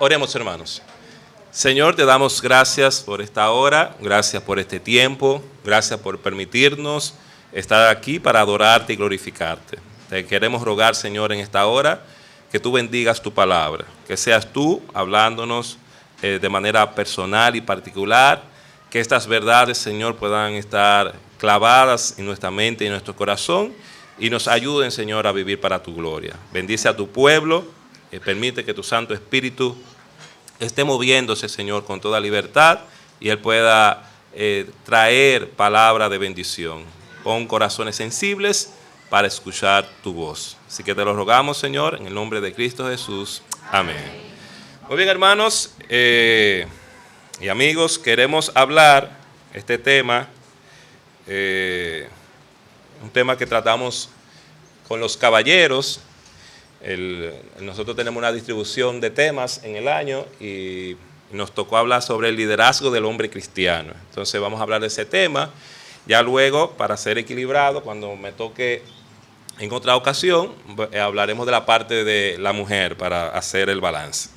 Oremos, hermanos. Señor, te damos gracias por esta hora, gracias por este tiempo, gracias por permitirnos estar aquí para adorarte y glorificarte. Te queremos rogar, Señor, en esta hora que tú bendigas tu palabra, que seas tú hablándonos de manera personal y particular, que estas verdades, Señor, puedan estar clavadas en nuestra mente y en nuestro corazón y nos ayuden, Señor, a vivir para tu gloria. Bendice a tu pueblo, permite que tu Santo Espíritu esté moviéndose, Señor, con toda libertad y Él pueda traer palabra de bendición. Pon corazones sensibles para escuchar tu voz. Así que te lo rogamos, Señor, en el nombre de Cristo Jesús. Amén. Muy bien, hermanos y amigos, queremos hablar este tema, un tema que tratamos con los caballeros. Nosotros tenemos una distribución de temas en el año y nos tocó hablar sobre el liderazgo del hombre cristiano. Entonces vamos a hablar de ese tema. Ya luego, para ser equilibrado, cuando me toque en otra ocasión, hablaremos de la parte de la mujer para hacer el balance.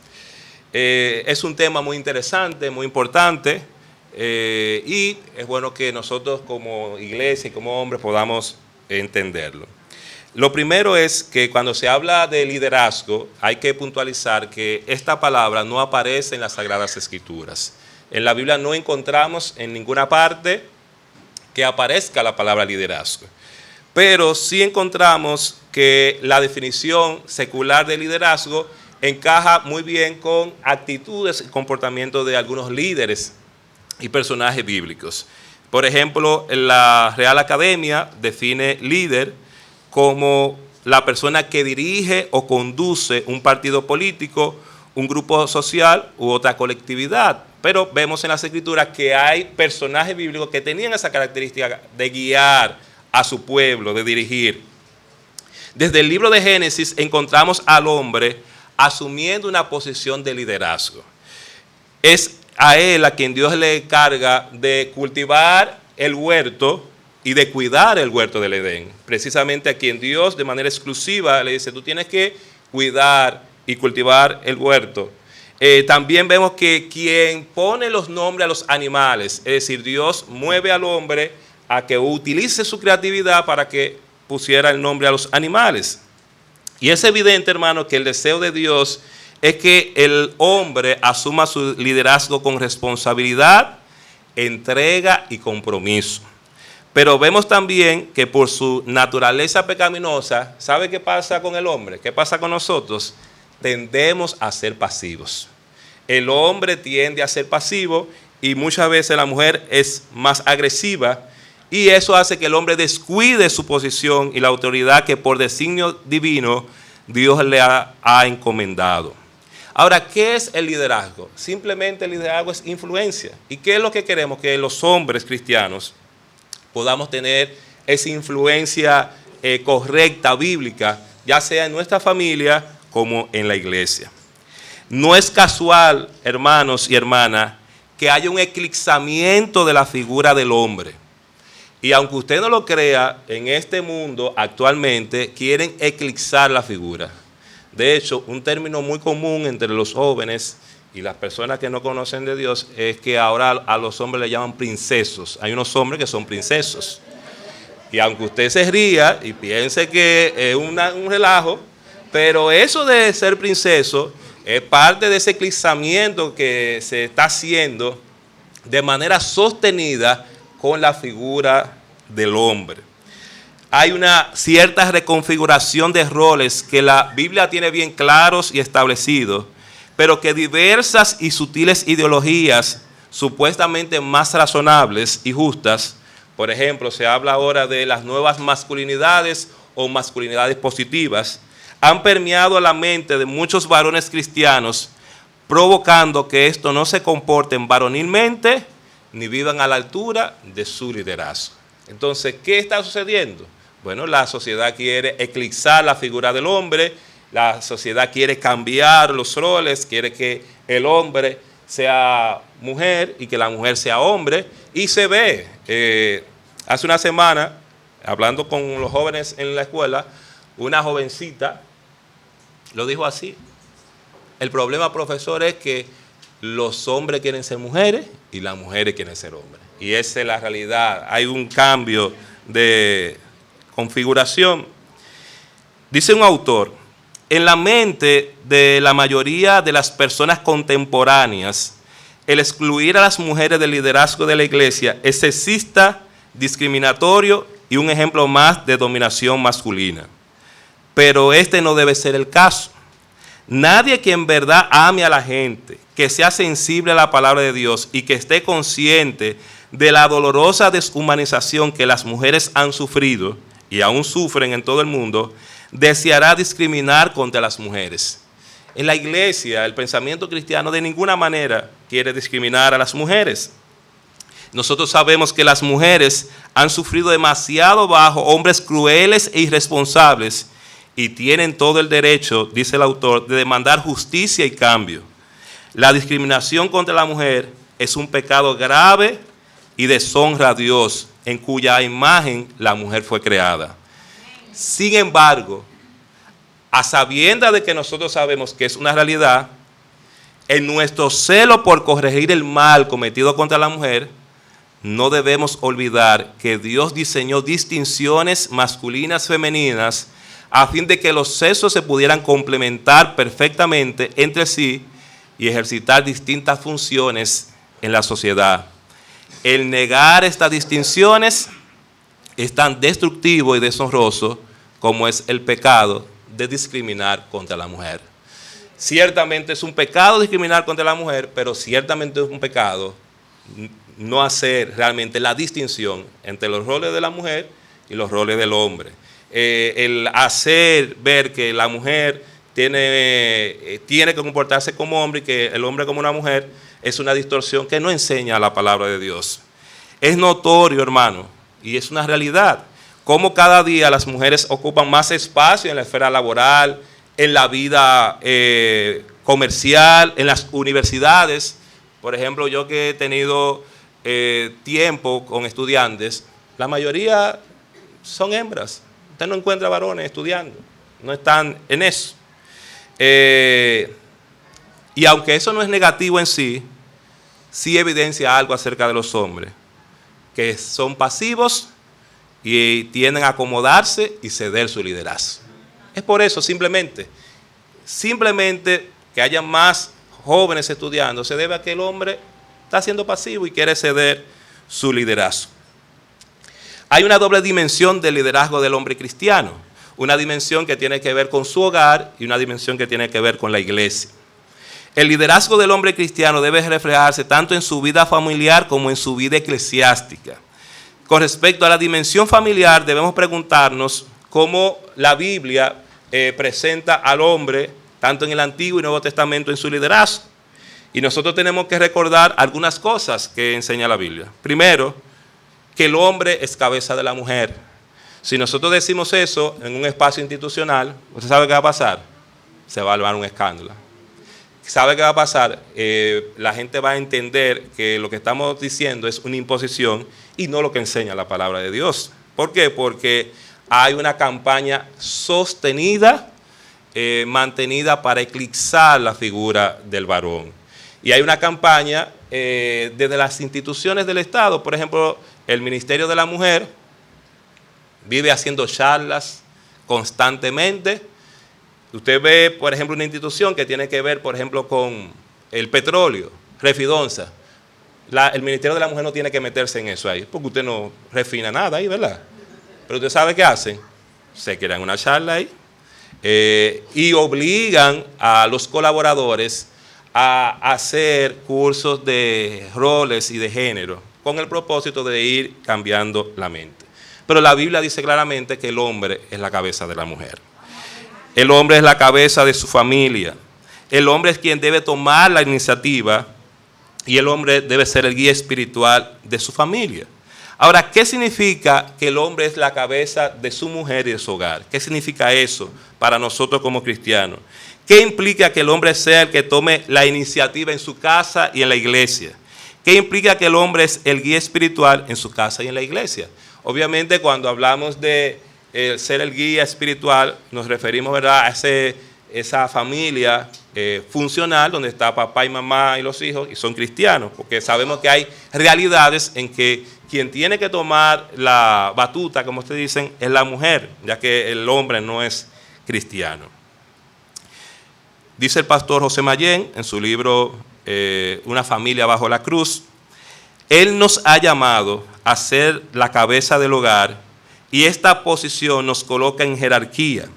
Es un tema muy interesante, muy importante, y es bueno que nosotros como iglesia y como hombres podamos entenderlo. Lo primero es que cuando se habla de liderazgo hay que puntualizar que esta palabra no aparece en las Sagradas Escrituras. En la Biblia no encontramos en ninguna parte que aparezca la palabra liderazgo. Pero sí encontramos que la definición secular de liderazgo encaja muy bien con actitudes y comportamientos de algunos líderes y personajes bíblicos. Por ejemplo, la Real Academia define líder como la persona que dirige o conduce un partido político, un grupo social u otra colectividad. Pero vemos en las Escrituras que hay personajes bíblicos que tenían esa característica de guiar a su pueblo, de dirigir. Desde el libro de Génesis encontramos al hombre asumiendo una posición de liderazgo. Es a él a quien Dios le encarga de cultivar el huerto y de cuidar el huerto del Edén. Precisamente a quien Dios de manera exclusiva le dice, tú tienes que cuidar y cultivar el huerto. También vemos que quien pone los nombres a los animales, es decir, Dios mueve al hombre a que utilice su creatividad para que pusiera el nombre a los animales. Y es evidente, hermano, que el deseo de Dios es que el hombre asuma su liderazgo con responsabilidad, entrega y compromiso. Pero vemos también que por su naturaleza pecaminosa, ¿sabe qué pasa con el hombre? ¿Qué pasa con nosotros? Tendemos a ser pasivos. El hombre tiende a ser pasivo y muchas veces la mujer es más agresiva y eso hace que el hombre descuide su posición y la autoridad que por designio divino Dios le ha encomendado. Ahora, ¿qué es el liderazgo? Simplemente el liderazgo es influencia. ¿Y qué es lo que queremos? Que los hombres cristianos podamos tener esa influencia correcta, bíblica, ya sea en nuestra familia como en la iglesia. No es casual, hermanos y hermanas, que haya un eclipsamiento de la figura del hombre. Y aunque usted no lo crea, en este mundo actualmente quieren eclipsar la figura. De hecho, un término muy común entre los jóvenes y las personas que no conocen de Dios es que ahora a los hombres le llaman princesos. Hay unos hombres que son princesos. Y aunque usted se ría y piense que es un relajo, pero eso de ser princeso es parte de ese eclipsamiento que se está haciendo de manera sostenida con la figura del hombre. Hay una cierta reconfiguración de roles que la Biblia tiene bien claros y establecidos, pero que diversas y sutiles ideologías, supuestamente más razonables y justas, por ejemplo, se habla ahora de las nuevas masculinidades o masculinidades positivas, han permeado la mente de muchos varones cristianos, provocando que estos no se comporten varonilmente ni vivan a la altura de su liderazgo. Entonces, ¿qué está sucediendo? Bueno, la sociedad quiere eclipsar la figura del hombre, la sociedad quiere cambiar los roles, quiere que el hombre sea mujer y que la mujer sea hombre, y se ve. Hace una semana, hablando con los jóvenes en la escuela, una jovencita lo dijo así: El problema, profesor, es que los hombres quieren ser mujeres y las mujeres quieren ser hombres. Y esa es la realidad. Hay un cambio de configuración. Dice un autor, en la mente de la mayoría de las personas contemporáneas, el excluir a las mujeres del liderazgo de la iglesia es sexista, discriminatorio y un ejemplo más de dominación masculina. Pero este no debe ser el caso. Nadie que en verdad ame a la gente, que sea sensible a la palabra de Dios y que esté consciente de la dolorosa deshumanización que las mujeres han sufrido y aún sufren en todo el mundo, deseará discriminar contra las mujeres. En la iglesia, el pensamiento cristiano de ninguna manera quiere discriminar a las mujeres. Nosotros sabemos que las mujeres han sufrido demasiado bajo hombres crueles e irresponsables y tienen todo el derecho, dice el autor, de demandar justicia y cambio. La discriminación contra la mujer es un pecado grave y deshonra a Dios, en cuya imagen la mujer fue creada. Sin embargo, a sabiendas de que nosotros sabemos que es una realidad, en nuestro celo por corregir el mal cometido contra la mujer, no debemos olvidar que Dios diseñó distinciones masculinas y femeninas a fin de que los sexos se pudieran complementar perfectamente entre sí y ejercitar distintas funciones en la sociedad. El negar estas distinciones es tan destructivo y deshonroso como es el pecado de discriminar contra la mujer. Ciertamente es un pecado discriminar contra la mujer, pero ciertamente es un pecado no hacer realmente la distinción entre los roles de la mujer y los roles del hombre. El hacer ver que la mujer tiene que comportarse como hombre y que el hombre como una mujer es una distorsión que no enseña la palabra de Dios. Es notorio, hermano, y es una realidad, cómo cada día las mujeres ocupan más espacio en la esfera laboral, en la vida comercial, en las universidades. Por ejemplo, yo que he tenido tiempo con estudiantes, la mayoría son hembras. Usted no encuentra varones estudiando, no están en eso. Y aunque eso no es negativo en sí, sí evidencia algo acerca de los hombres, que son pasivos y tienden a acomodarse y ceder su liderazgo. Es por eso, simplemente que haya más jóvenes estudiando, se debe a que el hombre está siendo pasivo y quiere ceder su liderazgo. Hay una doble dimensión del liderazgo del hombre cristiano, una dimensión que tiene que ver con su hogar y una dimensión que tiene que ver con la iglesia. El liderazgo del hombre cristiano debe reflejarse tanto en su vida familiar como en su vida eclesiástica. Con respecto a la dimensión familiar, debemos preguntarnos cómo la Biblia presenta al hombre, tanto en el Antiguo y Nuevo Testamento, en su liderazgo. Y nosotros tenemos que recordar algunas cosas que enseña la Biblia. Primero, que el hombre es cabeza de la mujer. Si nosotros decimos eso en un espacio institucional, ¿usted sabe qué va a pasar? Se va a armar un escándalo. ¿Sabe qué va a pasar? La gente va a entender que lo que estamos diciendo es una imposición y no lo que enseña la palabra de Dios. ¿Por qué? Porque hay una campaña sostenida, mantenida para eclipsar la figura del varón. Y hay una campaña desde las instituciones del Estado, por ejemplo, el Ministerio de la Mujer vive haciendo charlas constantemente. Usted ve, por ejemplo, una institución que tiene que ver, por ejemplo, con el petróleo, Refidonza. El Ministerio de la Mujer no tiene que meterse en eso ahí, porque usted no refina nada ahí, ¿verdad? Pero usted sabe qué hacen. Se crean una charla ahí y obligan a los colaboradores a hacer cursos de roles y de género, con el propósito de ir cambiando la mente. Pero la Biblia dice claramente que el hombre es la cabeza de la mujer. El hombre es la cabeza de su familia. El hombre es quien debe tomar la iniciativa y el hombre debe ser el guía espiritual de su familia. Ahora, ¿qué significa que el hombre es la cabeza de su mujer y de su hogar? ¿Qué significa eso para nosotros como cristianos? ¿Qué implica que el hombre sea el que tome la iniciativa en su casa y en la iglesia? ¿Qué implica que el hombre es el guía espiritual en su casa y en la iglesia? Obviamente, cuando hablamos de ser el guía espiritual, nos referimos, ¿verdad?, a ese esa familia funcional donde está papá y mamá y los hijos y son cristianos, porque sabemos que hay realidades en que quien tiene que tomar la batuta, como ustedes dicen, es la mujer, ya que el hombre no es cristiano. Dice el pastor José Mayén en su libro Una familia bajo la cruz: Él nos ha llamado a ser la cabeza del hogar y esta posición nos coloca en jerarquía.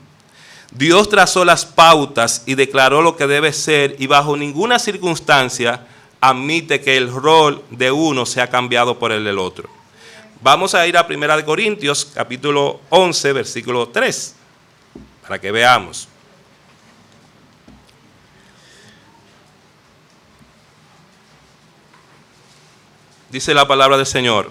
Dios trazó las pautas y declaró lo que debe ser, y bajo ninguna circunstancia admite que el rol de uno sea cambiado por el del otro. Vamos a ir a 1 Corintios, capítulo 11, versículo 3, para que veamos. Dice la palabra del Señor: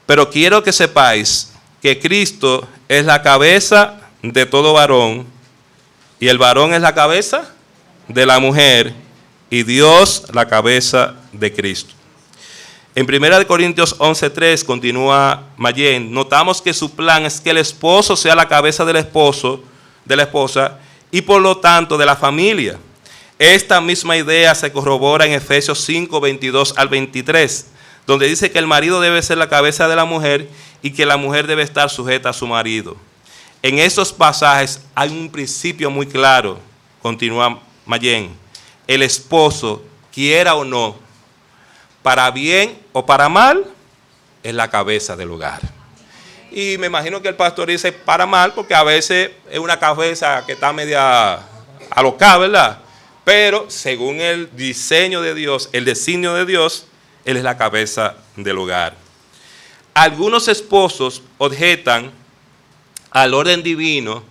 pero quiero que sepáis que Cristo es la cabeza de todo varón, y el varón es la cabeza de la mujer, y Dios la cabeza de Cristo. En 1 Corintios 11:3 continúa Mayén: notamos que su plan es que el esposo sea la cabeza del esposo, de la esposa, y por lo tanto de la familia. Esta misma idea se corrobora en Efesios 5, 22 al 23, donde dice que el marido debe ser la cabeza de la mujer y que la mujer debe estar sujeta a su marido. En estos pasajes hay un principio muy claro, continúa Mayén: el esposo, quiera o no, para bien o para mal, es la cabeza del hogar. Y me imagino que el pastor dice para mal, porque a veces es una cabeza que está media alocada, ¿verdad? Pero según el diseño de Dios, el designio de Dios, Él es la cabeza del hogar. Algunos esposos objetan al orden divino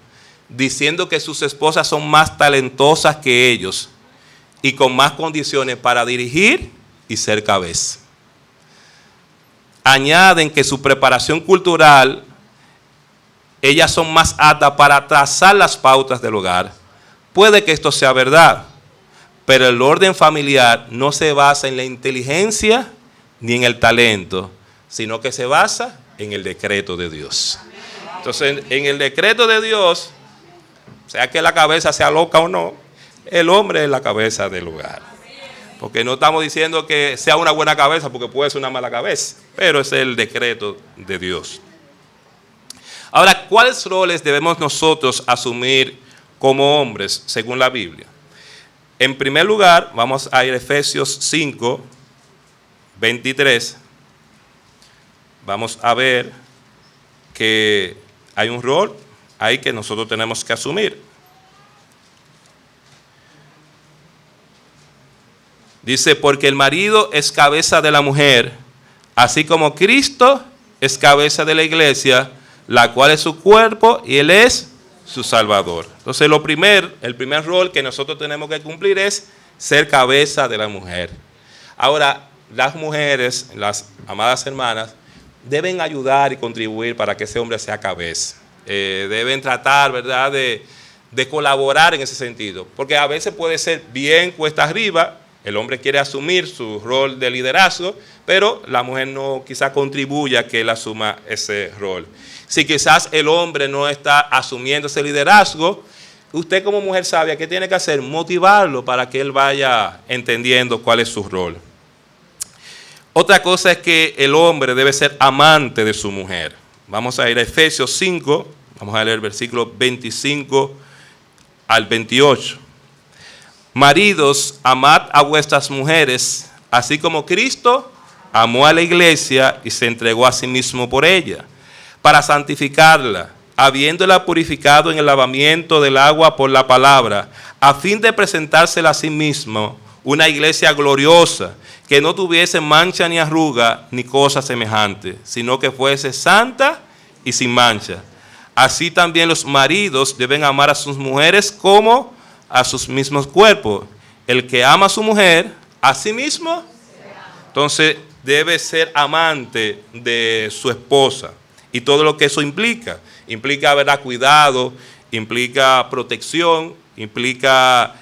diciendo que sus esposas son más talentosas que ellos y con más condiciones para dirigir y ser cabeza. Añaden que su preparación cultural, ellas son más aptas para trazar las pautas del hogar. Puede que esto sea verdad, pero el orden familiar no se basa en la inteligencia ni en el talento, sino que se basa en el decreto de Dios. Entonces, en el decreto de Dios, sea que la cabeza sea loca o no, el hombre es la cabeza del hogar. Porque no estamos diciendo que sea una buena cabeza, porque puede ser una mala cabeza, pero es el decreto de Dios. Ahora, ¿cuáles roles debemos nosotros asumir como hombres según la Biblia? En primer lugar, vamos a ir a Efesios 5, 23. Vamos a ver que hay un rol ahí que nosotros tenemos que asumir. Dice: porque el marido es cabeza de la mujer, así como Cristo es cabeza de la iglesia, la cual es su cuerpo y Él es su Salvador. Entonces el primer rol que nosotros tenemos que cumplir es ser cabeza de la mujer. Ahora, las mujeres, las amadas hermanas, deben ayudar y contribuir para que ese hombre sea cabeza. Deben tratar, ¿verdad?, de colaborar en ese sentido. Porque a veces puede ser bien cuesta arriba, el hombre quiere asumir su rol de liderazgo, pero la mujer no quizás contribuya a que él asuma ese rol. Si quizás el hombre no está asumiendo ese liderazgo, usted como mujer sabia, ¿qué tiene que hacer? Motivarlo para que él vaya entendiendo cuál es su rol. Otra cosa es que el hombre debe ser amante de su mujer. Vamos a ir a Efesios 5, vamos a leer versículos 25 al 28. Maridos, amad a vuestras mujeres, así como Cristo amó a la iglesia y se entregó a sí mismo por ella, para santificarla, habiéndola purificado en el lavamiento del agua por la palabra, a fin de presentársela a sí mismo una iglesia gloriosa, que no tuviese mancha ni arruga ni cosa semejante, sino que fuese santa y sin mancha. Así también los maridos deben amar a sus mujeres como a sus mismos cuerpos. El que ama a su mujer, a sí mismo, entonces debe ser amante de su esposa. Y todo lo que eso implica. Implica, ¿verdad?, cuidado, implica protección, implica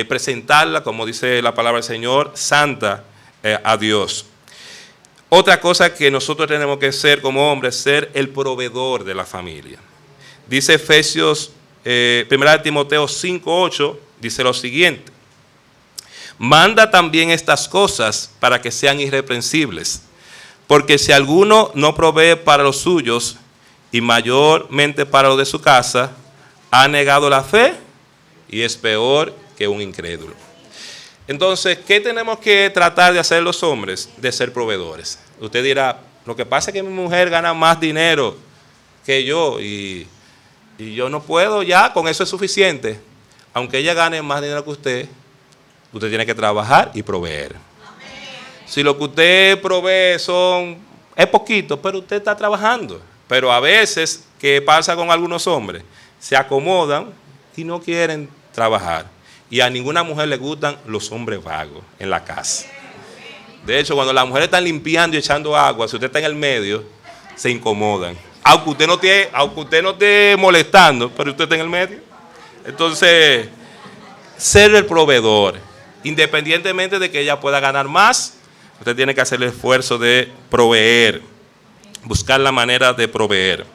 presentarla, como dice la palabra del Señor, santa a Dios. Otra cosa que nosotros tenemos que ser como hombres, ser el proveedor de la familia. Dice Efesios Primera de Timoteo 5:8 dice lo siguiente: manda también estas cosas para que sean irreprensibles, porque si alguno no provee para los suyos y mayormente para los de su casa, ha negado la fe y es peor que un incrédulo. Entonces, ¿qué tenemos que tratar de hacer los hombres? De ser proveedores. Usted dirá, lo que pasa es que mi mujer gana más dinero que yo y yo no puedo ya, con eso es suficiente. Aunque ella gane más dinero que usted tiene que trabajar y proveer. Si lo que usted provee es poquito, pero usted está trabajando. Pero a veces, ¿qué pasa con algunos hombres? Se acomodan y no quieren trabajar. Y a ninguna mujer le gustan los hombres vagos en la casa. De hecho, cuando las mujeres están limpiando y echando agua, si usted está en el medio, se incomodan. Aunque usted no esté molestando, pero usted está en el medio. Entonces, ser el proveedor, independientemente de que ella pueda ganar más, usted tiene que hacer el esfuerzo de proveer, buscar la manera de proveer.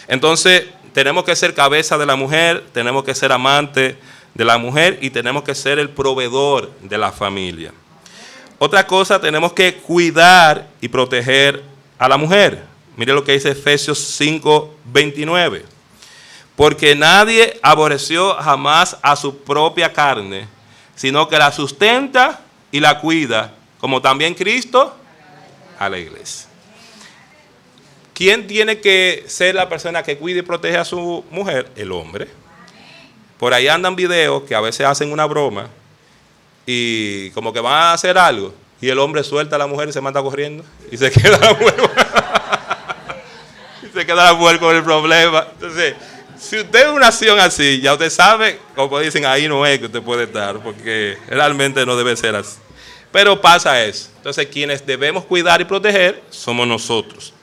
Entonces, tenemos que ser cabeza de la mujer, tenemos que ser amante de la mujer y tenemos que ser el proveedor de la familia. Otra cosa, tenemos que cuidar y proteger a la mujer. Mire lo que dice Efesios 5:29. Porque nadie aborreció jamás a su propia carne, sino que la sustenta y la cuida, como también Cristo a la iglesia. ¿Quién tiene que ser la persona que cuide y protege a su mujer? El hombre. Por ahí andan videos que a veces hacen una broma y como que van a hacer algo y el hombre suelta a la mujer y se manda corriendo y se queda la mujer, y se queda la mujer con el problema. Entonces, si usted es una acción así, ya usted sabe, como dicen, ahí no es que usted puede estar, porque realmente no debe ser así. Pero pasa eso. Entonces, quienes debemos cuidar y proteger somos nosotros.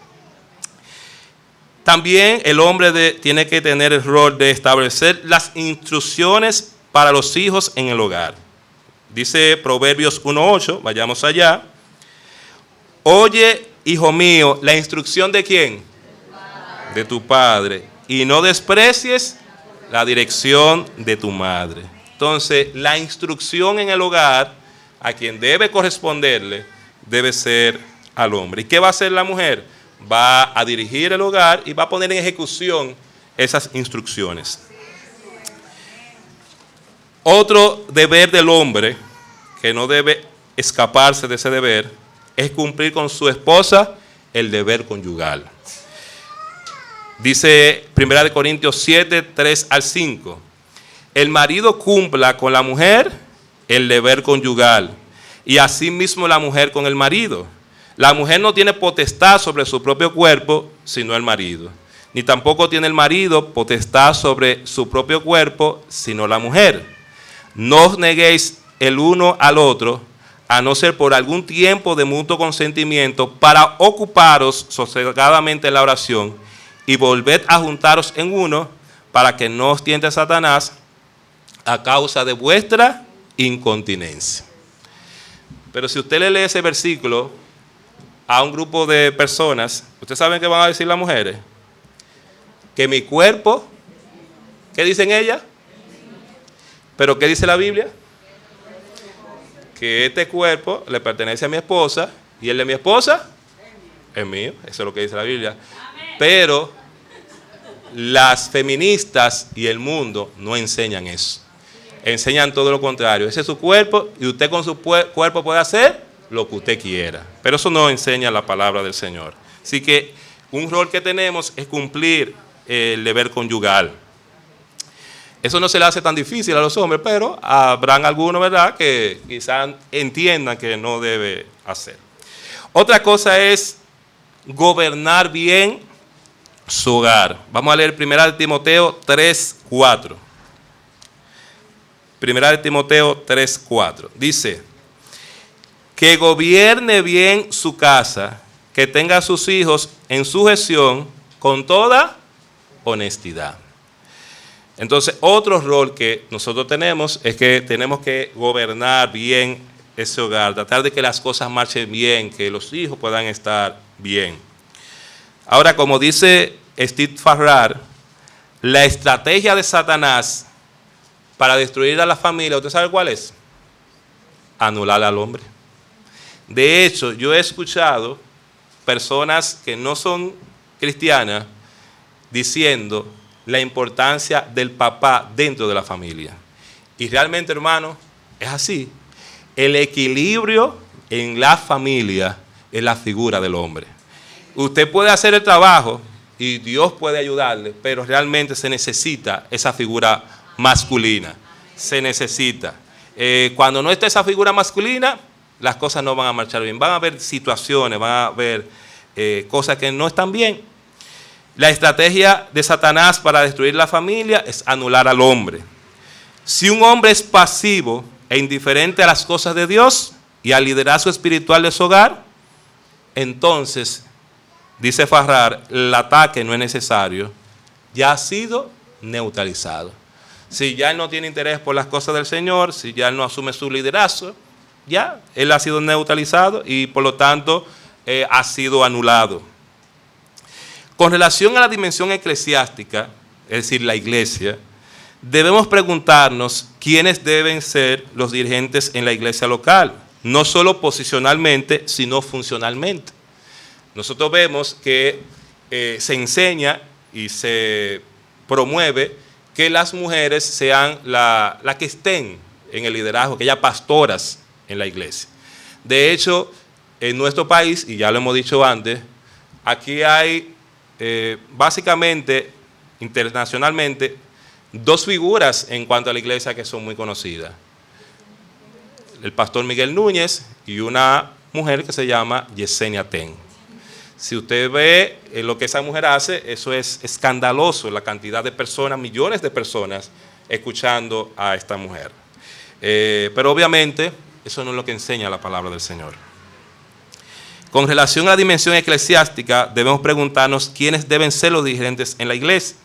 También el hombre tiene que tener el rol de establecer las instrucciones para los hijos en el hogar. Dice Proverbios 1:8, vayamos allá. Oye, hijo mío, la instrucción ¿de quién? De tu padre. Y no desprecies la dirección de tu madre. Entonces, la instrucción en el hogar, a quien debe corresponderle, debe ser al hombre. ¿Y qué va a hacer la mujer? Va a dirigir el hogar y va a poner en ejecución esas instrucciones. Otro deber del hombre, que no debe escaparse de ese deber, es cumplir con su esposa el deber conyugal. Dice 1 Corintios 7, 3 al 5. El marido cumpla con la mujer el deber conyugal y asimismo la mujer con el marido. La mujer no tiene potestad sobre su propio cuerpo, sino el marido. Ni tampoco tiene el marido potestad sobre su propio cuerpo, sino la mujer. No os neguéis el uno al otro, a no ser por algún tiempo de mutuo consentimiento, para ocuparos sosegadamente en la oración, y volved a juntaros en uno, para que no os tiente Satanás a causa de vuestra incontinencia. Pero si usted le lee ese versículo a un grupo de personas, ¿ustedes saben qué van a decir las mujeres? Que mi cuerpo, ¿qué dicen ellas? ¿Pero qué dice la Biblia? Que este cuerpo le pertenece a mi esposa y el de mi esposa es mío. Eso es lo que dice la Biblia. Pero las feministas y el mundo no enseñan eso. Enseñan todo lo contrario. Ese es su cuerpo y usted con su cuerpo puede hacer lo que usted quiera. Pero eso no enseña la palabra del Señor. Así que un rol que tenemos es cumplir el deber conyugal. Eso no se le hace tan difícil a los hombres, pero habrán algunos, ¿verdad?, que quizás entiendan que no debe hacer. Otra cosa es gobernar bien su hogar. Vamos a leer 1 Timoteo 3:4. 1 Timoteo 3:4. Dice, que gobierne bien su casa, que tenga a sus hijos en sujeción con toda honestidad. Entonces, otro rol que nosotros tenemos es que tenemos que gobernar bien ese hogar, tratar de que las cosas marchen bien, que los hijos puedan estar bien. Ahora, como dice Steve Farrar, La estrategia de Satanás para destruir a la familia, ¿usted sabe cuál es? Anular al hombre. De hecho, yo he escuchado personas que no son cristianas diciendo la importancia del papá dentro de la familia. Y realmente, hermano, es así. El equilibrio en la familia es la figura del hombre. Usted puede hacer el trabajo y Dios puede ayudarle, pero realmente se necesita esa figura masculina. Se necesita. Cuando no esté esa figura masculina, las cosas no van a marchar bien. Van a haber situaciones, van a haber cosas que no están bien. La estrategia de Satanás para destruir la familia es anular al hombre. Si un hombre es pasivo e indiferente a las cosas de Dios y al liderazgo espiritual de su hogar, entonces, dice Farrar, el ataque no es necesario, ya ha sido neutralizado. Si ya él no tiene interés por las cosas del Señor, si ya él no asume su liderazgo, ya él ha sido neutralizado y por lo tanto ha sido anulado. Con relación a la dimensión eclesiástica, es decir, la iglesia, debemos preguntarnos quiénes deben ser los dirigentes en la iglesia local, no solo posicionalmente, sino funcionalmente. Nosotros vemos que se enseña y se promueve que las mujeres sean las que estén en el liderazgo, que haya pastoras en la iglesia. De hecho, en nuestro país, y ya lo hemos dicho antes, aquí hay básicamente, internacionalmente, dos figuras en cuanto a la iglesia que son muy conocidas. El pastor Miguel Núñez y una mujer que se llama Yesenia Ten. Si usted ve lo que esa mujer hace, eso es escandaloso, la cantidad de personas, millones de personas, escuchando a esta mujer. Pero obviamente, eso no es lo que enseña la palabra del Señor. Con relación a la dimensión eclesiástica, debemos preguntarnos quiénes deben ser los dirigentes en la iglesia.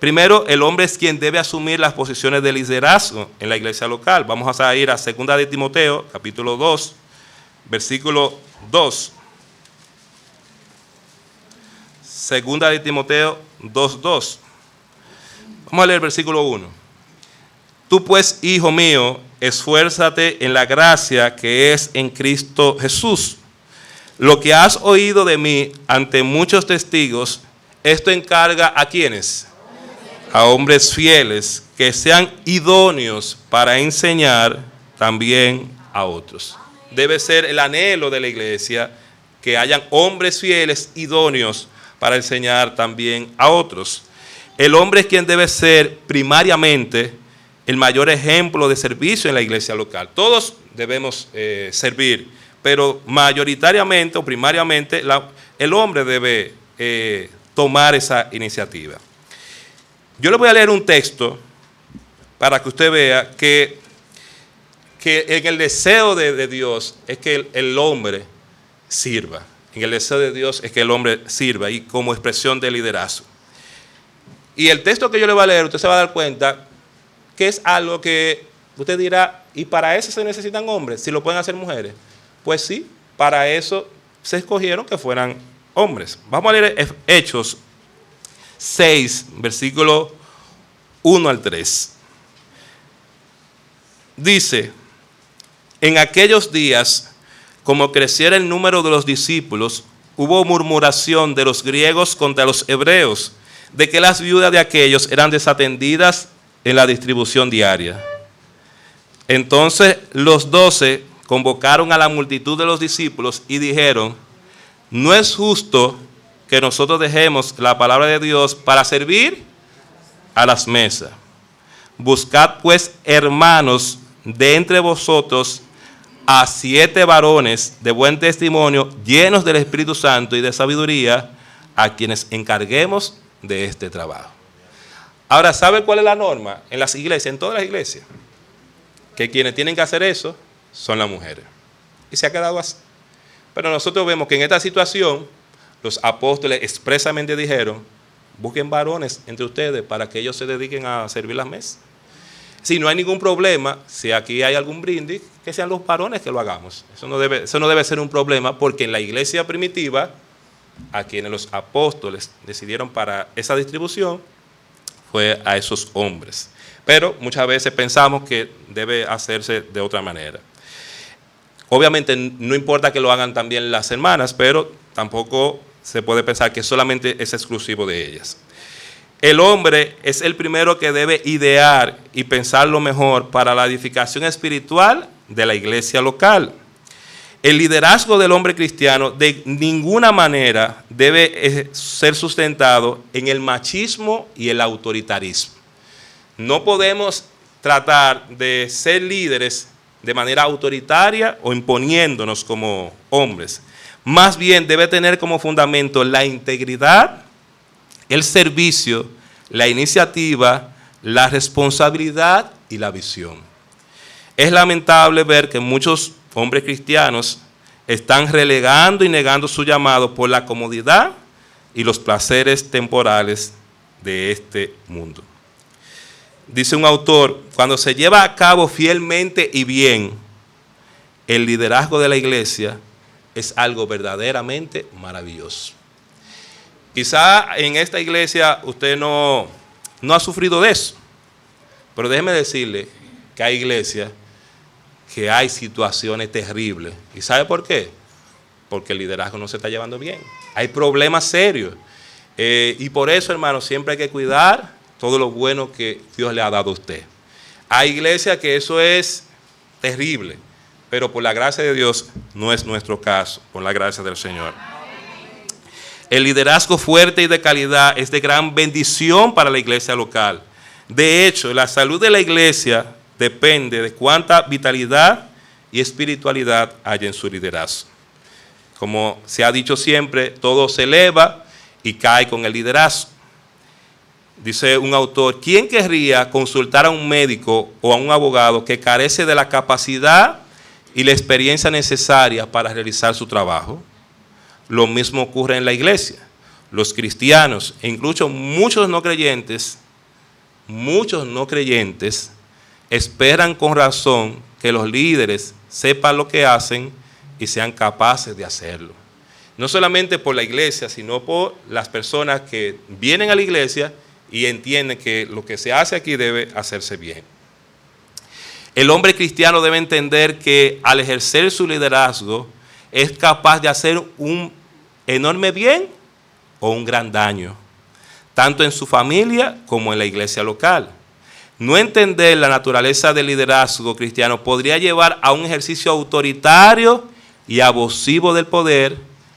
Primero, el hombre es quien debe asumir las posiciones de liderazgo en la iglesia local. Vamos a ir a 2 de Timoteo, capítulo 2, versículo 2. 2 de Timoteo 2:2. Vamos a leer el versículo 1. Tú pues, hijo mío, esfuérzate en la gracia que es en Cristo Jesús. Lo que has oído de mí ante muchos testigos, esto encarga ¿a quiénes? A hombres fieles que sean idóneos para enseñar también a otros. Debe ser el anhelo de la iglesia que hayan hombres fieles idóneos para enseñar también a otros. El hombre es quien debe ser primariamente el mayor ejemplo de servicio en la iglesia local. Todos debemos servir, pero mayoritariamente o primariamente el hombre debe tomar esa iniciativa. Yo le voy a leer un texto para que usted vea que en el deseo de Dios es que el hombre sirva. En el deseo de Dios es que el hombre sirva y como expresión de liderazgo. Y el texto que yo le voy a leer, usted se va a dar cuenta que es algo que usted dirá, ¿y para eso se necesitan hombres? ¿Si lo pueden hacer mujeres? Pues sí, para eso se escogieron que fueran hombres. Vamos a leer Hechos 6, versículo 1 al 3. Dice, en aquellos días, como creciera el número de los discípulos, hubo murmuración de los griegos contra los hebreos, de que las viudas de aquellos eran desatendidas en la distribución diaria. Entonces los 12 convocaron a la multitud de los discípulos y dijeron, no es justo que nosotros dejemos la palabra de Dios para servir a las mesas. Buscad pues, hermanos, de entre vosotros a 7 varones de buen testimonio, llenos del Espíritu Santo y de sabiduría, a quienes encarguemos de este trabajo. Ahora, ¿sabe cuál es la norma en las iglesias, en todas las iglesias? Que quienes tienen que hacer eso son las mujeres. Y se ha quedado así. Pero nosotros vemos que en esta situación los apóstoles expresamente dijeron, busquen varones entre ustedes para que ellos se dediquen a servir las mesas. Si no hay ningún problema, si aquí hay algún brindis, que sean los varones que lo hagamos. Eso no debe ser un problema, porque en la iglesia primitiva, a quienes los apóstoles decidieron para esa distribución, fue a esos hombres. Pero muchas veces pensamos que debe hacerse de otra manera. Obviamente no importa que lo hagan también las hermanas, pero tampoco se puede pensar que solamente es exclusivo de ellas. El hombre es el primero que debe idear y pensar lo mejor para la edificación espiritual de la iglesia local. El liderazgo del hombre cristiano de ninguna manera debe ser sustentado en el machismo y el autoritarismo. No podemos tratar de ser líderes de manera autoritaria o imponiéndonos como hombres. Más bien debe tener como fundamento la integridad, el servicio, la iniciativa, la responsabilidad y la visión. Es lamentable ver que muchos hombres cristianos están relegando y negando su llamado por la comodidad y los placeres temporales de este mundo. Dice un autor, cuando se lleva a cabo fielmente y bien, el liderazgo de la iglesia es algo verdaderamente maravilloso. Quizá en esta iglesia usted no ha sufrido de eso, pero déjeme decirle que hay iglesias que hay situaciones terribles. ¿Y sabe por qué? Porque el liderazgo no se está llevando bien. Hay problemas serios. Y por eso, hermano, siempre hay que cuidar todo lo bueno que Dios le ha dado a usted. Hay iglesias que eso es terrible, pero por la gracia de Dios no es nuestro caso, por la gracia del Señor. El liderazgo fuerte y de calidad es de gran bendición para la iglesia local. De hecho, la salud de la iglesia depende de cuánta vitalidad y espiritualidad haya en su liderazgo. Como se ha dicho siempre, todo se eleva y cae con el liderazgo. Dice un autor, ¿quién querría consultar a un médico o a un abogado que carece de la capacidad y la experiencia necesaria para realizar su trabajo? Lo mismo ocurre en la iglesia. Los cristianos e incluso muchos no creyentes esperan con razón que los líderes sepan lo que hacen y sean capaces de hacerlo. No solamente por la iglesia, sino por las personas que vienen a la iglesia y entienden que lo que se hace aquí debe hacerse bien. El hombre cristiano debe entender que al ejercer su liderazgo es capaz de hacer un enorme bien o un gran daño, tanto en su familia como en la iglesia local. No entender la naturaleza del liderazgo cristiano podría llevar a un ejercicio autoritario y abusivo del poder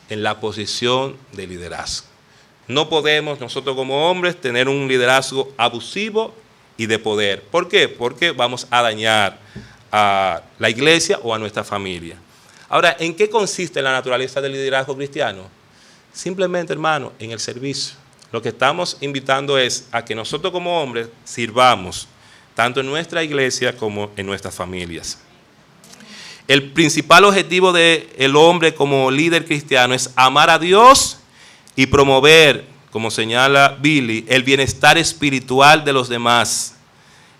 en la posición de liderazgo. No podemos nosotros como hombres tener un liderazgo abusivo y de poder. ¿Por qué? Porque vamos a dañar a la iglesia o a nuestra familia. Ahora, ¿en qué consiste la naturaleza del liderazgo cristiano? Simplemente, hermano, en el servicio. Lo que estamos invitando es a que nosotros como hombres sirvamos, tanto en nuestra iglesia como en nuestras familias. El principal objetivo del hombre como líder cristiano es amar a Dios y promover, como señala Billy, el bienestar espiritual de los demás.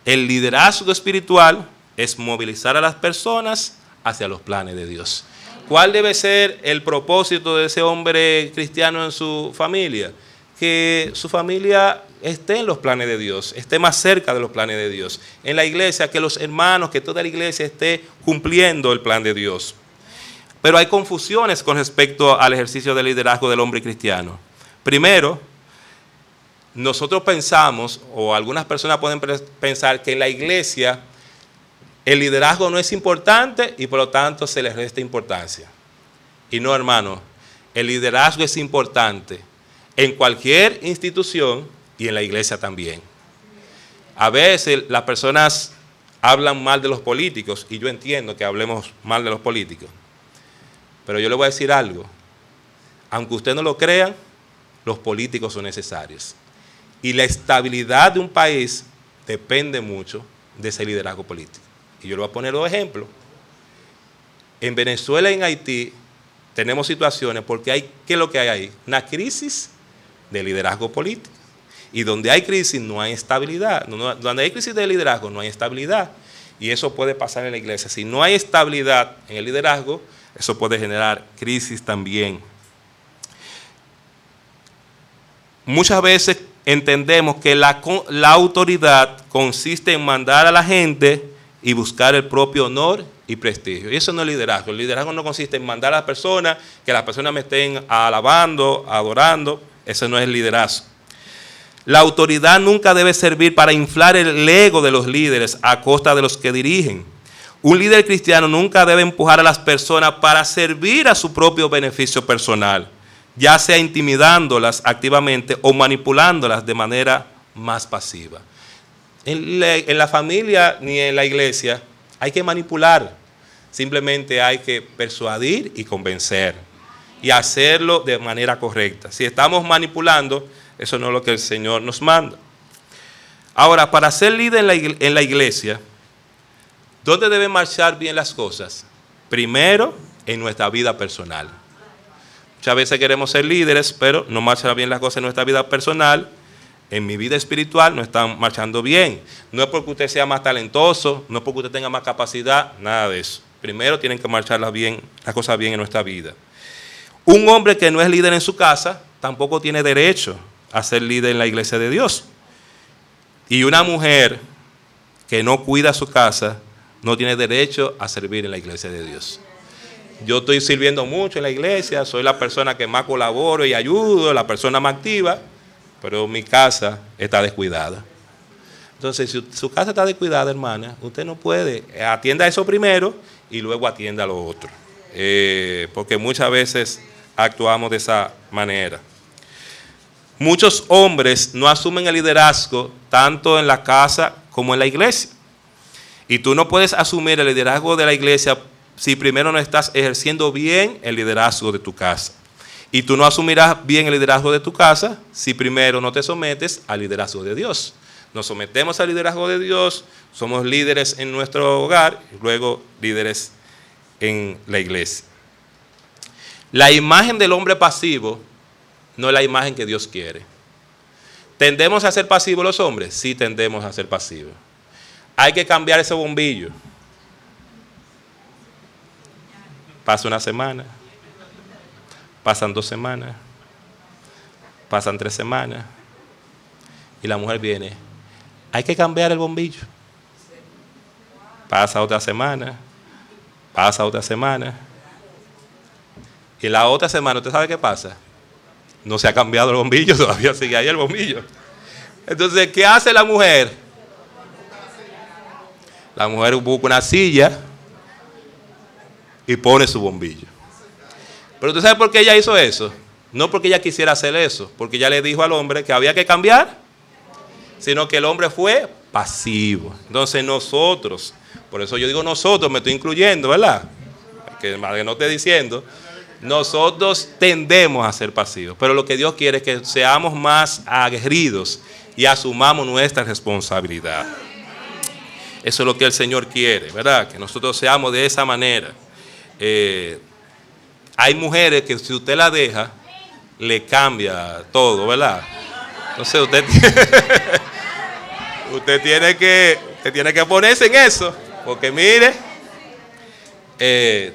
El liderazgo espiritual es movilizar a las personas hacia los planes de Dios. ¿Cuál debe ser el propósito de ese hombre cristiano en su familia? Que su familia esté en los planes de Dios, esté más cerca de los planes de Dios. En la iglesia, que los hermanos, que toda la iglesia esté cumpliendo el plan de Dios. Pero hay confusiones con respecto al ejercicio del liderazgo del hombre cristiano. Primero, nosotros pensamos, o algunas personas pueden pensar, que en la iglesia el liderazgo no es importante y por lo tanto se le resta importancia. Y no, hermano, el liderazgo es importante en cualquier institución y en la iglesia también. A veces las personas hablan mal de los políticos y yo entiendo que hablemos mal de los políticos. Pero yo le voy a decir algo. Aunque usted no lo crea, los políticos son necesarios. Y la estabilidad de un país depende mucho de ese liderazgo político. Y yo le voy a poner dos ejemplos. En Venezuela y en Haití tenemos situaciones porque ¿qué es lo que hay ahí? Una crisis de liderazgo político. Y donde hay crisis no hay estabilidad. Donde hay crisis de liderazgo no hay estabilidad. Y eso puede pasar en la iglesia. Si no hay estabilidad en el liderazgo, eso puede generar crisis también. Muchas veces entendemos que la autoridad consiste en mandar a la gente y buscar el propio honor y prestigio. Y eso no es liderazgo. El liderazgo no consiste en mandar a las personas, que las personas me estén alabando, adorando. Eso no es liderazgo. La autoridad nunca debe servir para inflar el ego de los líderes a costa de los que dirigen. Un líder cristiano nunca debe empujar a las personas para servir a su propio beneficio personal, ya sea intimidándolas activamente o manipulándolas de manera más pasiva. En la familia ni en la iglesia hay que manipular, simplemente hay que persuadir y convencer y hacerlo de manera correcta. Si estamos manipulando, eso no es lo que el Señor nos manda. Ahora, para ser líder en la iglesia, ¿dónde deben marchar bien las cosas? Primero, en nuestra vida personal. Muchas veces queremos ser líderes, pero no marchan bien las cosas en nuestra vida personal. En mi vida espiritual no están marchando bien. No es porque usted sea más talentoso, no es porque usted tenga más capacidad, nada de eso. Primero tienen que marchar las cosas bien en nuestra vida. Un hombre que no es líder en su casa tampoco tiene derecho a ser líder en la iglesia de Dios. Y una mujer que no cuida su casa no tiene derecho a servir en la iglesia de Dios. Yo estoy sirviendo mucho en la iglesia, soy la persona que más colaboro y ayudo, la persona más activa, pero mi casa está descuidada. Entonces, si su casa está descuidada, hermana, usted no puede. Atienda eso primero y luego atienda lo otro. Porque muchas veces actuamos de esa manera. Muchos hombres no asumen el liderazgo tanto en la casa como en la iglesia. Y tú no puedes asumir el liderazgo de la iglesia si primero no estás ejerciendo bien el liderazgo de tu casa. Y tú no asumirás bien el liderazgo de tu casa si primero no te sometes al liderazgo de Dios. Nos sometemos al liderazgo de Dios, somos líderes en nuestro hogar y luego líderes en la iglesia. La imagen del hombre pasivo no es la imagen que Dios quiere. ¿Tendemos a ser pasivos los hombres? Sí, tendemos a ser pasivos. Hay que cambiar ese bombillo. Pasa una semana, pasan 2 semanas, pasan 3 semanas y la mujer viene. Hay que cambiar el bombillo. Pasa otra semana, pasa otra semana y la otra semana, ¿usted sabe qué pasa? No se ha cambiado el bombillo, todavía sigue ahí el bombillo. Entonces, ¿qué hace la mujer? La mujer busca una silla y pone su bombillo. Pero ¿tú sabes por qué ella hizo eso? No porque ella quisiera hacer eso, porque ella le dijo al hombre que había que cambiar, sino que el hombre fue pasivo. Entonces nosotros, por eso yo digo nosotros, me estoy incluyendo, ¿verdad? Que no esté diciendo, nosotros tendemos a ser pasivos, pero lo que Dios quiere es que seamos más aguerridos y asumamos nuestra responsabilidad. Eso es lo que el Señor quiere, ¿verdad? Que nosotros seamos de esa manera. Hay mujeres que si usted la deja, le cambia todo, ¿verdad? Entonces usted tiene que ponerse en eso, porque mire,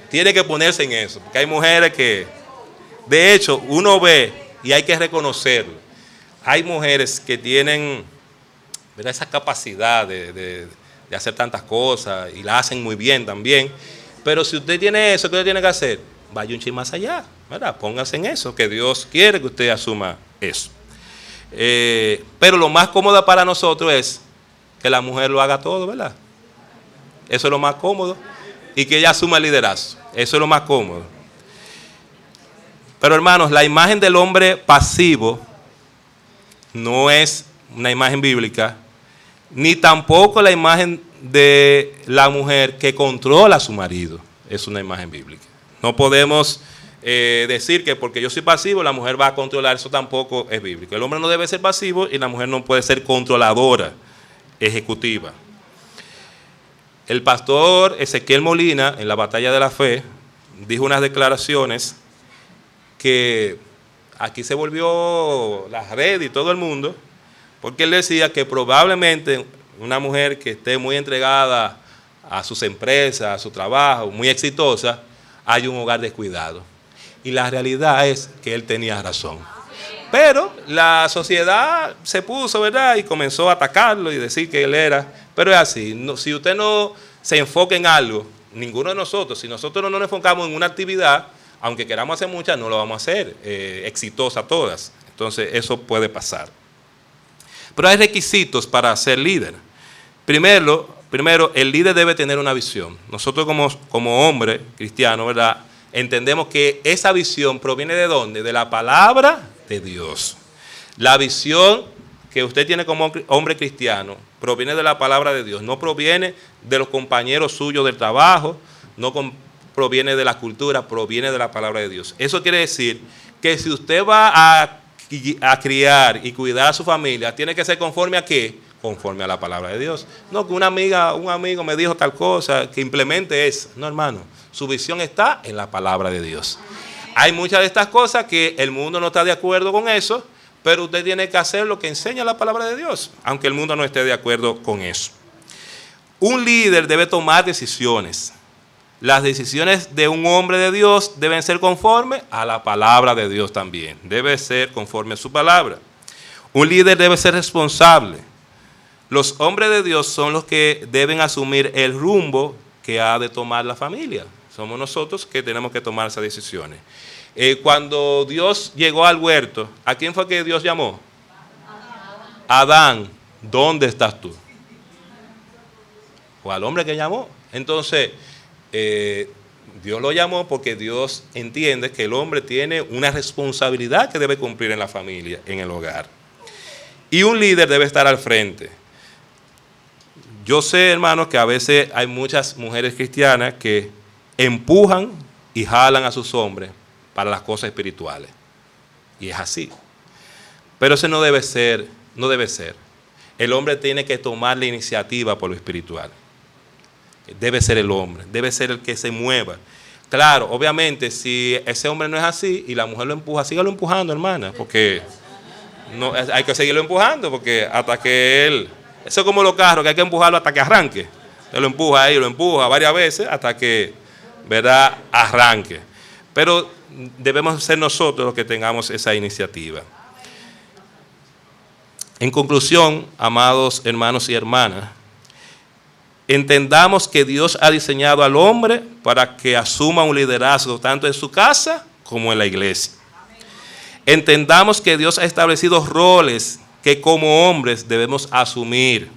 tiene que ponerse en eso, porque hay mujeres que, de hecho, uno ve y hay que reconocerlo. Hay mujeres que tienen, ¿verdad?, esa capacidad de hacer tantas cosas y la hacen muy bien también. Pero si usted tiene eso, ¿qué usted tiene que hacer? Vaya un chin más allá, ¿verdad? Póngase en eso, que Dios quiere que usted asuma eso. Pero lo más cómodo para nosotros es que la mujer lo haga todo, ¿verdad? Eso es lo más cómodo. Y que ella asuma el liderazgo. Eso es lo más cómodo. Pero hermanos, la imagen del hombre pasivo no es una imagen bíblica, ni tampoco la imagen de la mujer que controla a su marido es una imagen bíblica. No podemos decir que porque yo soy pasivo la mujer va a controlar, eso tampoco es bíblico. El hombre no debe ser pasivo y la mujer no puede ser controladora, ejecutiva. El pastor Ezequiel Molina, en la Batalla de la Fe, dijo unas declaraciones que aquí se volvió la red y todo el mundo, porque él decía que probablemente una mujer que esté muy entregada a sus empresas, a su trabajo, muy exitosa, hay un hogar descuidado. Y la realidad es que él tenía razón. Pero la sociedad se puso, ¿verdad? Y comenzó a atacarlo y decir que él era. Pero es así, no, si usted no se enfoca en algo, ninguno de nosotros, si nosotros no nos enfocamos en una actividad, aunque queramos hacer muchas, no lo vamos a hacer exitosa todas. Entonces eso puede pasar. Pero hay requisitos para ser líder. Primero, el líder debe tener una visión. Nosotros como hombre cristiano, ¿verdad? Entendemos que esa visión proviene ¿de dónde? De la palabra de Dios. La visión que usted tiene como hombre cristiano proviene de la palabra de Dios, no proviene de los compañeros suyos del trabajo, no proviene de la cultura, proviene de la palabra de Dios. Eso quiere decir que si usted va a criar y cuidar a su familia, tiene que ser conforme a ¿qué? Conforme a la palabra de Dios. No que un amigo me dijo tal cosa, que implemente eso. No, hermano, su visión está en la palabra de Dios. Hay muchas de estas cosas que el mundo no está de acuerdo con eso, pero usted tiene que hacer lo que enseña la palabra de Dios, aunque el mundo no esté de acuerdo con eso. Un líder debe tomar decisiones. Las decisiones de un hombre de Dios deben ser conforme a la palabra de Dios también. Debe ser conforme a su palabra. Un líder debe ser responsable. Los hombres de Dios son los que deben asumir el rumbo que ha de tomar la familia. Somos nosotros que tenemos que tomar esas decisiones. Cuando Dios llegó al huerto, ¿a quién fue que Dios llamó? Adán, ¿dónde estás tú? O al hombre que llamó. Entonces, Dios lo llamó porque Dios entiende que el hombre tiene una responsabilidad que debe cumplir en la familia, en el hogar. Y un líder debe estar al frente. Yo sé, hermanos, que a veces hay muchas mujeres cristianas que empujan y jalan a sus hombres para las cosas espirituales. Y es así. Pero eso no debe ser. El hombre tiene que tomar la iniciativa por lo espiritual. Debe ser el hombre, debe ser el que se mueva. Claro, obviamente, si ese hombre no es así y la mujer lo empuja, sígalo empujando, hermana, porque no, hay que seguirlo empujando, porque hasta que él... Eso es como los carros, que hay que empujarlo hasta que arranque. Usted lo empuja ahí, lo empuja varias veces hasta que, ¿verdad?, arranque. Pero debemos ser nosotros los que tengamos esa iniciativa. En conclusión, amados hermanos y hermanas, entendamos que Dios ha diseñado al hombre para que asuma un liderazgo tanto en su casa como en la iglesia. Entendamos que Dios ha establecido roles que como hombres debemos asumir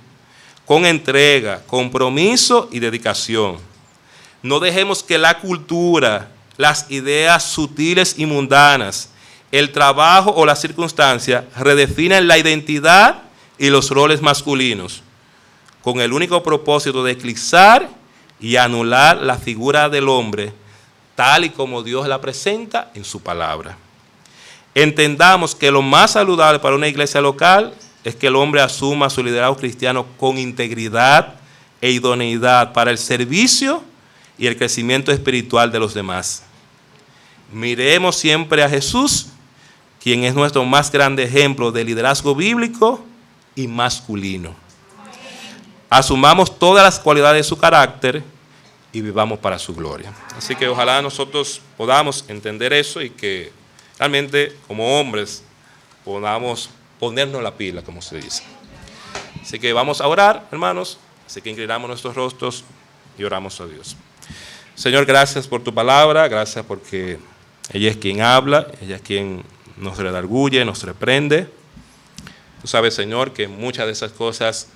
con entrega, compromiso y dedicación. No dejemos que la cultura, las ideas sutiles y mundanas, el trabajo o las circunstancias redefinan la identidad y los roles masculinos, con el único propósito de eclipsar y anular la figura del hombre tal y como Dios la presenta en su palabra. Entendamos que lo más saludable para una iglesia local es que el hombre asuma su liderazgo cristiano con integridad e idoneidad para el servicio y el crecimiento espiritual de los demás. Miremos siempre a Jesús, quien es nuestro más grande ejemplo de liderazgo bíblico y masculino. Asumamos todas las cualidades de su carácter y vivamos para su gloria. Así que ojalá nosotros podamos entender eso y que realmente como hombres podamos ponernos la pila, como se dice. Así que vamos a orar, hermanos. Así que inclinamos nuestros rostros y oramos a Dios. Señor, gracias por tu palabra, gracias porque ella es quien habla, ella es quien nos redarguye, nos reprende. Tú sabes, Señor, que muchas de esas cosas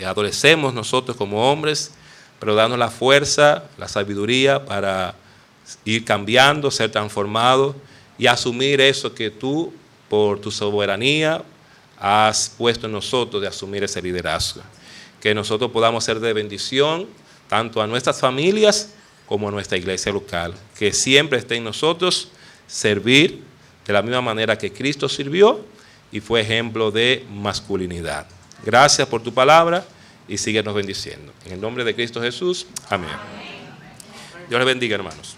adolecemos nosotros como hombres, pero danos la fuerza, la sabiduría para ir cambiando, ser transformados y asumir eso que tú, por tu soberanía, has puesto en nosotros de asumir ese liderazgo. Que nosotros podamos ser de bendición tanto a nuestras familias como a nuestra iglesia local. Que siempre esté en nosotros servir de la misma manera que Cristo sirvió y fue ejemplo de masculinidad. Gracias por tu palabra y síguenos bendiciendo. En el nombre de Cristo Jesús, amén. Dios les bendiga, hermanos.